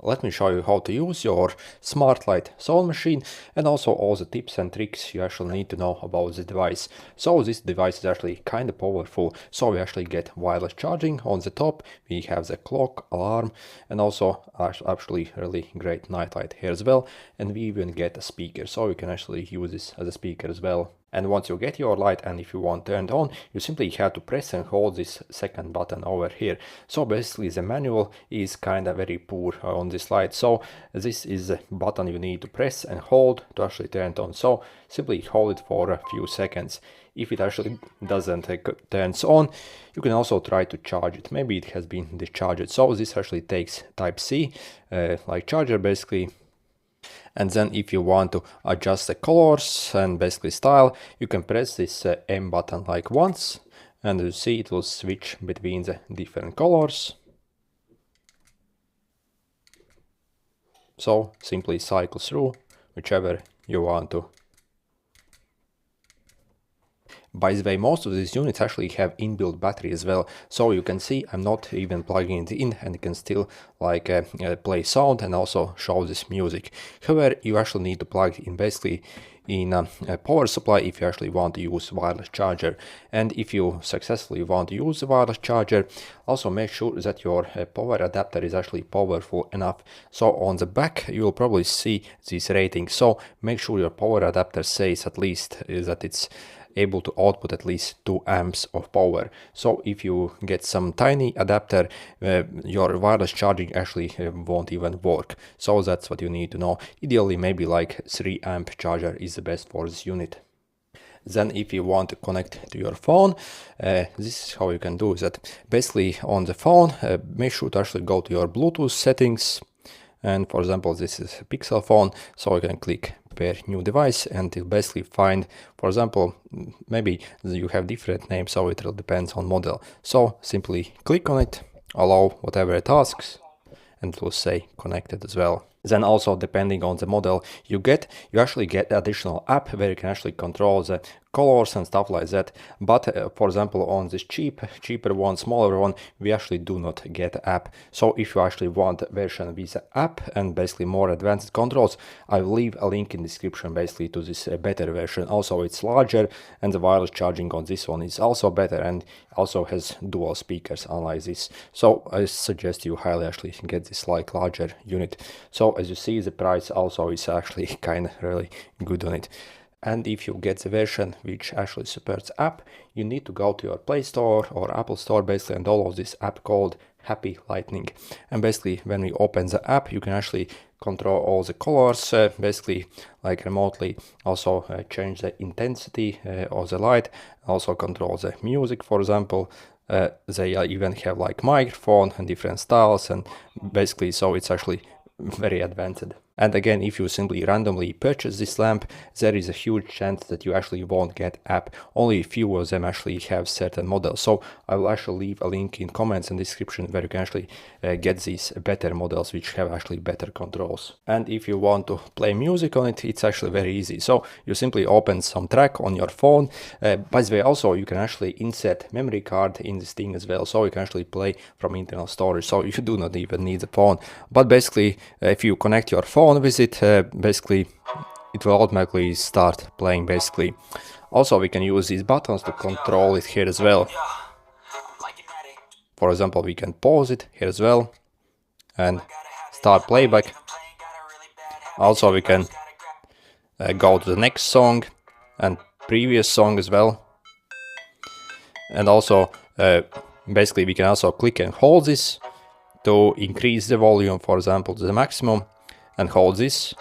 Let me show you how to use your smart light sound machine and also all the tips and tricks you actually need to know about the device. So this device is actually kind of powerful. So we actually get wireless charging on the top. We have the clock, alarm, and also actually really great night light here as well. And we even get a speaker. So you can actually use this as a speaker as well. And once you get your light and if you want turned on, you simply have to press and hold this second button over here. So basically the manual is kind of very poor on this light. So this is the button you need to press and hold to actually turn it on. So simply hold it for a few seconds. If it actually doesn't turns on, you can also try to charge it. Maybe it has been discharged. So this actually takes type C, like charger basically. And then if you want to adjust the colors and basically style, you can press this M button like once, and you see it will switch between the different colors. So simply cycle through whichever you want to. By the way, most of these units actually have inbuilt battery as well, so you can see I'm not even plugging it in and you can still like play sound and also show this music. However, you actually need to plug it in basically in a power supply if you actually want to use wireless charger. And if you successfully want to use the wireless charger, also make sure that your power adapter is actually powerful enough. So on the back you will probably see this rating, so make sure your power adapter says at least that it's able to output at least 2 amps of power. So if you get some tiny adapter, your wireless charging actually won't even work. So that's what you need to know. Ideally maybe like 3 amp charger is the best for this unit. Then if you want to connect to your phone, this is how you can do that. Basically on the phone, make sure to actually go to your Bluetooth settings. And for example, this is a Pixel phone, so you can click pair new device and you'll basically find, for example, maybe you have different names, so it really depends on model. So simply click on it, allow whatever it asks, and it will say connected as well. Then also depending on the model you actually get additional app where you can actually control the colors and stuff like that. But for example, on this cheaper one, smaller one, we actually do not get app. So if you actually want a version with the app and basically more advanced controls, I will leave a link in the description basically to this better version. Also it's larger and the wireless charging on this one is also better and also has dual speakers unlike this. So I suggest you highly actually get this like larger unit. So as you see, the price also is actually kind of really good on it. And if you get the version which actually supports app, you need to go to your Play Store or Apple Store basically and download this app called Happy Lightning. And basically when we open the app, you can actually control all the colors, basically like remotely, also change the intensity of the light, also control the music, for example. They even have like microphone and different styles, and basically so it's actually very advanced. And again, if you simply randomly purchase this lamp, there is a huge chance that you actually won't get app. Only a few of them actually have certain models. So I will actually leave a link in comments and description where you can actually get these better models which have actually better controls. And if you want to play music on it, it's actually very easy. So you simply open some track on your phone. By the way, also you can actually insert memory card in this thing as well. So you can actually play from internal storage. So you do not even need the phone. But basically, if you connect your phone with it, basically it will automatically start playing basically. Also we can use these buttons to control it here as well. For example, we can pause it here as well and start playback. Also we can go to the next song and previous song as well. And also basically we can also click and hold this to increase the volume, for example, to the maximum, and hold this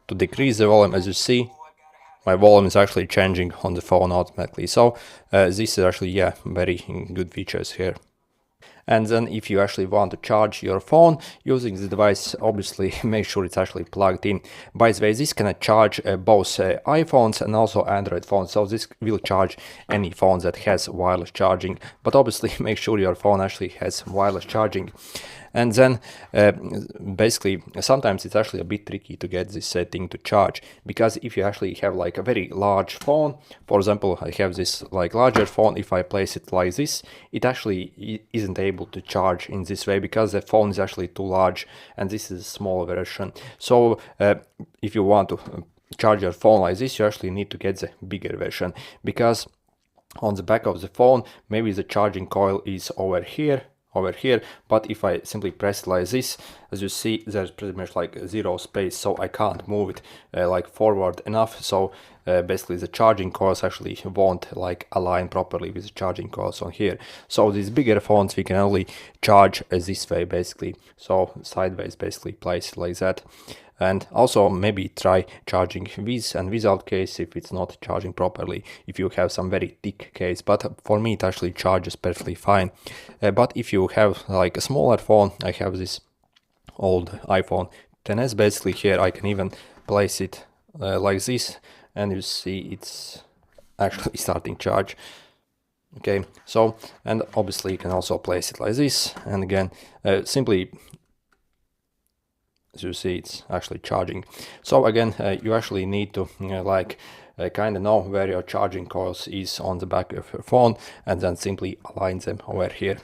to decrease the volume. As you see, my volume is actually changing on the phone automatically. So this is actually, very good features here. And then if you actually want to charge your phone using the device, obviously make sure it's actually plugged in. By the way, this can charge both iPhones and also Android phones. So this will charge any phone that has wireless charging. But obviously make sure your phone actually has wireless charging. And then basically sometimes it's actually a bit tricky to get this thing to charge, because if you actually have like a very large phone, for example, I have this like larger phone, if I place it like this, it actually isn't able to charge in this way because the phone is actually too large and this is a small version. So if you want to charge your phone like this, you actually need to get the bigger version, because on the back of the phone maybe the charging coil is over here, but if I simply press like this, as you see, there's pretty much like zero space, so I can't move it like forward enough. So basically the charging coils actually won't like align properly with the charging coils on here. So these bigger phones we can only charge this way basically, so sideways, basically place it like that. And also maybe try charging with and without case if it's not charging properly, if you have some very thick case, but for me it actually charges perfectly fine. But if you have like a smaller phone, I have this old iPhone XS, basically here I can even place it like this, and you see it's actually starting charge. Okay, so, and obviously you can also place it like this, and again simply, as you see, it's actually charging. So again, you actually need to kind of know where your charging coils is on the back of your phone, and then simply align them over here.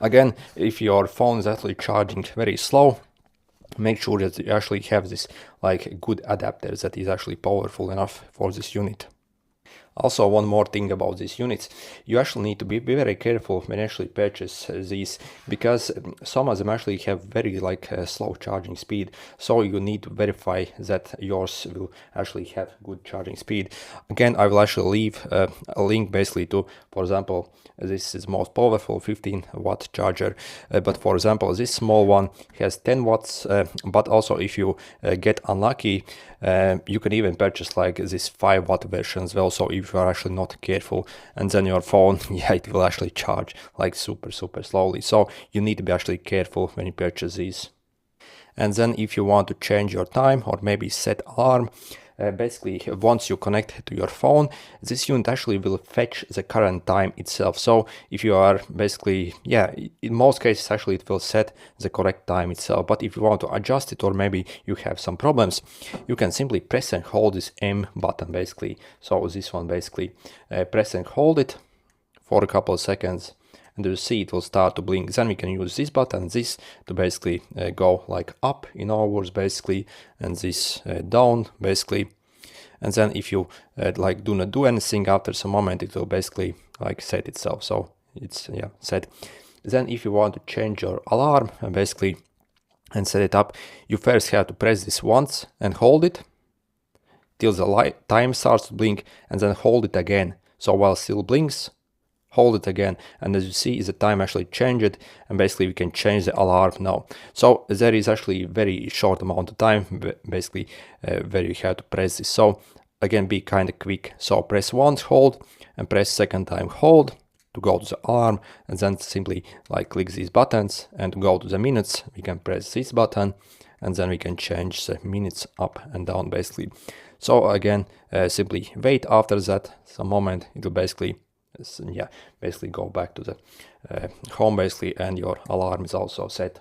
Again, if your phone is actually charging very slow, make sure that you actually have this like good adapter that is actually powerful enough for this unit. Also, one more thing about these units, you actually need to be very careful when you actually purchase these, because some of them actually have very slow charging speed, so you need to verify that yours will actually have good charging speed. Again, I will actually leave a link basically to, for example, this is most powerful 15-watt charger, but for example this small one has 10 watts, but also if you get unlucky, you can even purchase like this 5-watt version as well. So if you are actually not careful, and then your phone, yeah, it will actually charge like super slowly. So you need to be actually careful when you purchase these. And then if you want to change your time or maybe set alarm, basically once you connect to your phone, this unit actually will fetch the current time itself. So if you are basically, yeah, in most cases actually it will set the correct time itself, but if you want to adjust it or maybe you have some problems, you can simply press and hold this M button basically. So this one basically, press and hold it for a couple of seconds, and you see it will start to blink. Then we can use this button, this, to basically go like up in our words basically, and this down basically. And then if you like do not do anything, after some moment it will basically like set itself. So it's, yeah, set. Then if you want to change your alarm basically and set it up, you first have to press this once and hold it till the time starts to blink, and then hold it again. So while it still blinks, hold it again, and as you see the time actually changed, and basically we can change the alarm now. So there is actually very short amount of time basically where you have to press this. So again, be kind of quick. So press once, hold, and press second time, hold, to go to the alarm, and then simply like click these buttons, and to go to the minutes we can press this button, and then we can change the minutes up and down basically. So again, simply wait. After that some moment, it will basically, yeah, basically go back to the home basically, and your alarm is also set.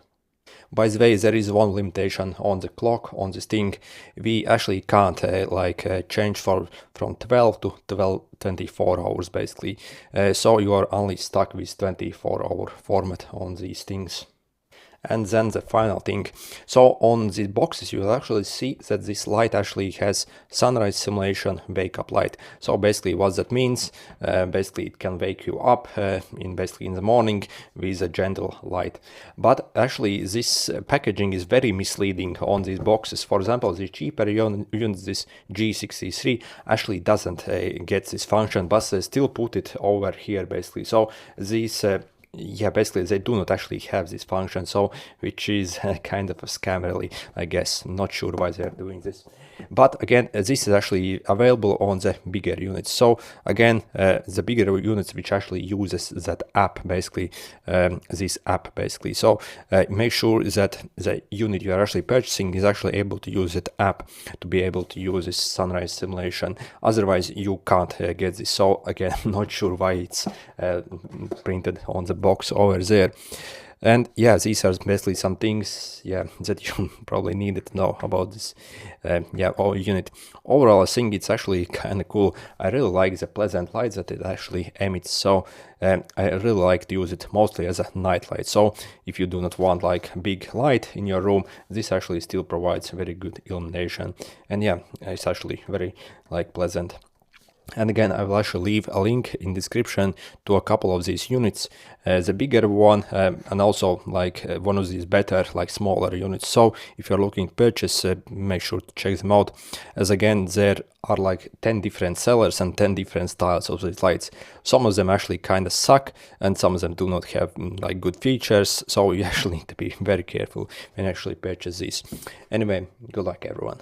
By the way, there is one limitation on the clock on this thing. We actually can't change from 12 to 24 hours basically, so you are only stuck with 24-hour format on these things. And then the final thing, so on the boxes you will actually see that this light actually has sunrise simulation wake up light. So basically what that means, basically it can wake you up in the morning with a gentle light. But actually this packaging is very misleading on these boxes. For example, the cheaper unit, this G63, actually doesn't get this function, but they still put it over here basically. So these yeah, basically they do not actually have this function, so which is kind of a scam really, I guess. Not sure why they're doing this. But again, this is actually available on the bigger units. So again, the bigger units which actually uses that app basically, this app basically. So make sure that the unit you are actually purchasing is actually able to use that app to be able to use this sunrise simulation. Otherwise you can't get this. So again, not sure why it's printed on the box over there. And yeah, these are basically some things, yeah, that you probably needed to know about this, whole unit. Overall, I think it's actually kind of cool. I really like the pleasant light that it actually emits. So I really like to use it mostly as a night light. So if you do not want like big light in your room, this actually still provides very good illumination. And yeah, it's actually very like pleasant. And again, I will actually leave a link in description to a couple of these units, the bigger one, and also like one of these better, like smaller units. So if you're looking to purchase, make sure to check them out, as again, there are like 10 different sellers and 10 different styles of these lights. Some of them actually kind of suck, and some of them do not have like good features. So you actually need to be very careful when you actually purchase these. Anyway, good luck everyone.